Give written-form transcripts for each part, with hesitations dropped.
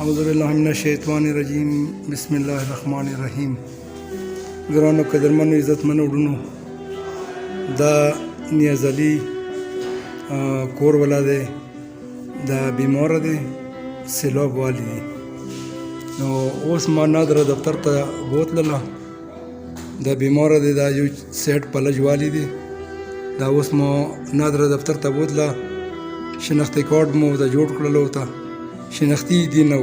اعوذ بالله من الشیطان الرجیم بسم الله الرحمن الرحیم. ګرانو قدرمنو عزتمنو وروڼو، دا نیاز علي کور والا دی، دا بیماره دی، سیلاب والی دی. نو اوس ما نادره دفتر ته بوتلله، دا بیماره دی، دا یو سیټ پلج والی دی. دا اوس ما نادره دفتر ته بوتله، شناختی کارت مو ورته جوړ کړلو، ورته شناختی دی نه و.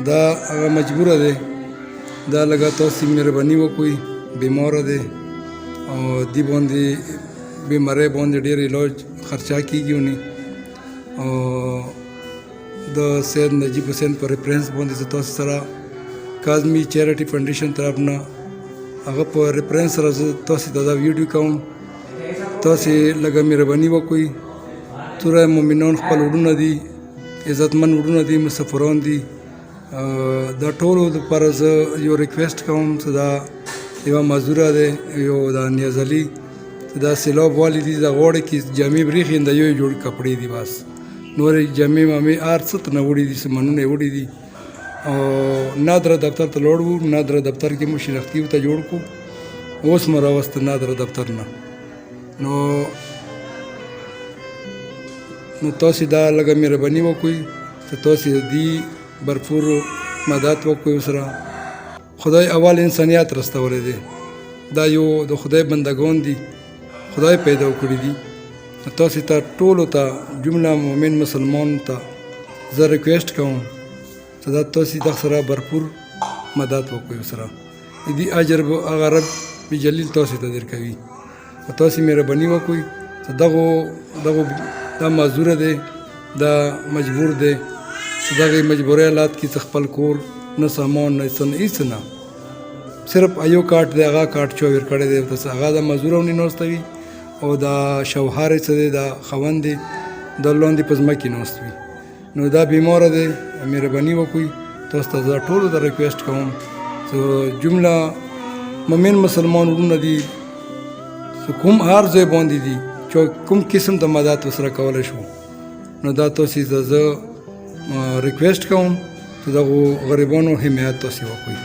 دا هغه مجبوره دی، دا لږه تاسې مهرباني وکړئ، بیماره دی او دې باندې بیمارۍ باندې ډېر علاج خرچه کېږي ونی. او د سید نجیب حسین په ریفرنس باندې زه تاسو سره کاظمي چیریټي فاونډیشن طرف نه هغه په ریفرنس سره زه تاسې ته دا ویډیو کوم. تاسې لږه مهرباني وکړئ. توره مؤمنان خپل وروڼه دي، عزتمن وروڼه دي، مسافران دي. دا ټولو دپاره زه یو ریکویسټ کوم چې دا یوه معذوره دی، یو دا نیاز علي دا سیلاب والی دي، دا غواړي چې جامې برېښي دا یو جوړ کپړې دي، بس نورې جامې مامې هر څه ته نه وړي دي، سامانونه یې وړي دي. او نادره دفتر ته لاړ وو، نادره دفتر کې مو شناختي ورته جوړ کړو، اوس مو راوسته نادره دفتر نه. نو تاسې دا لږه مهرباني وکړئ چې تاسې دې برپور مدد وکړئ ورسره. خدای اول انسانیت رستولی دی، دا یو د خدای بندګان دي، خدای پیدا کړي دي. تاسې ته ټولو ته جمله مؤمن مسلمان ته زه ریکویسټ کوم چې دا تاسې دغه سره برپور مدد وکړئ ورسره. دې اجر به هغه رب جلیل تاسې ته درکوي. تاسې مهرباني وکړئ چې دا معذوره دی، دا مجبور دی چې دغه مجبوري حالات کې خپل کور نه سامان نه څه نه هېڅ نه، صرف ایو کارت دی، هغه کارت چا ور کړی دی، ورته هغه د مزدور ونې ناست وي او دا شوهر یې څه دی، دا خاوند دی، دا لاندې په ځمکې ناست وي. نو دا بیماره دی، مهرباني وکړئ. تاسو ته زه ټولو ته ریکویسټ کوم چې جمله مؤمن مسلمان وروڼه دي، کوم هر ځای باندې دي چې کوم قسم د مدد ورسره کولی شو، نو دا تاسې ته زه ریکویسټ کوم چې دغو غریبانو حمایت تاسې وکړئ.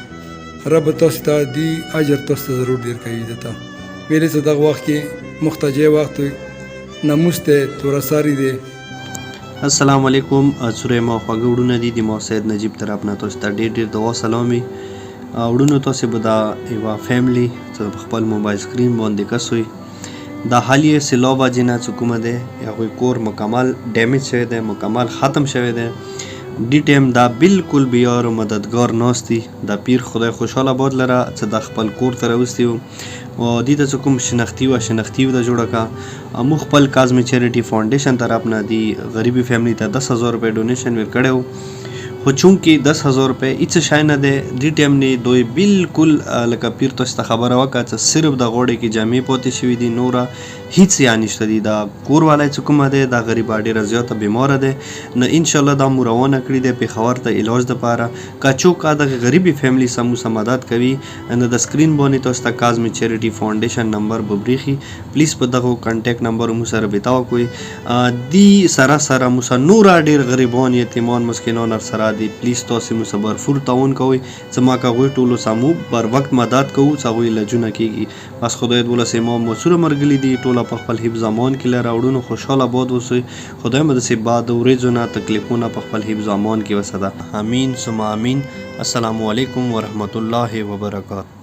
رب تاسې ته دې اجر تاسو ته ضرور درکوي. دته ویلې چې دغه وخت کې محتاجۍ وخت وي، ناموس دی، تورساري دی. السلام علیکم. سوره ما خواږه وروڼه دي، د ما سید نجیب طرف نه تاسو ته ډېر ډېر دعا سلام وي. وروڼو تاسې به دا یوه فیملی چې په خپل موبایل سکرین باندې کس وي، دا حالیه سیلاب جنه چې کومه دی هغوی کور مکمل ډیمیج شوی دی، مکمل ختم شوی دی. دې ټایم دا بالکل بیار و مددگار ناست دي. دا پیر خدای خوشحاله باد لره چې دا خپل کور ته راوستی و او دې ته چې کوم شناختي وه شناختي ورته جوړه کړه. موږ خپل کاظمي چیریټي فاونډیشن طرف نه د غریبي فیملی ته 10,000 روپۍ ډونیشن ور کړی و، خو چونکې 10,000 روپۍ هېڅ شی نه دی. دې ټایم نه دوی بالکل لکه پیر تاسو ته خبره وکړه چې صرف د غوړې کې جامې پاتې شوي دي، نوره هېڅ یا نشته دي. دا کور والی چې کومه دی دا غریبه ډېره زیاته بیماره دی، نو انشاءالله دا مو روانه کړي دی پېښور ته علاج دپاره. که څوک دغه غریبې فیملی سمو سم مدد کوي، نو د سکرین باندې تاسو ته کاظمي چیریټي فاونډیشن نمبر به برېښي. پلیز په دغو کنټیکټ نمبر مو سره رابطه وکړئ. دې سره سره مو سره نوره ډېر غریبان یتیمان مسکینان ورسره دي. پلیز تاسې مو سره برفور تعاون کوئ چې ما که هغوی ټولو سره مو بر وخت مدد کوو چې هغوی علاجونه کېږي. بس خدای دولس امام مسوره مرګلي دي، ټوله په خپل حفظ امان کې لره. وروڼو خوشحاله باد اوسئ. خدای مو داسې باد ورځو نه تکلیفونه په خپل حفظ امان کې وساته. امین ثم امین. السلام علیکم ورحمت الله وبرکاته.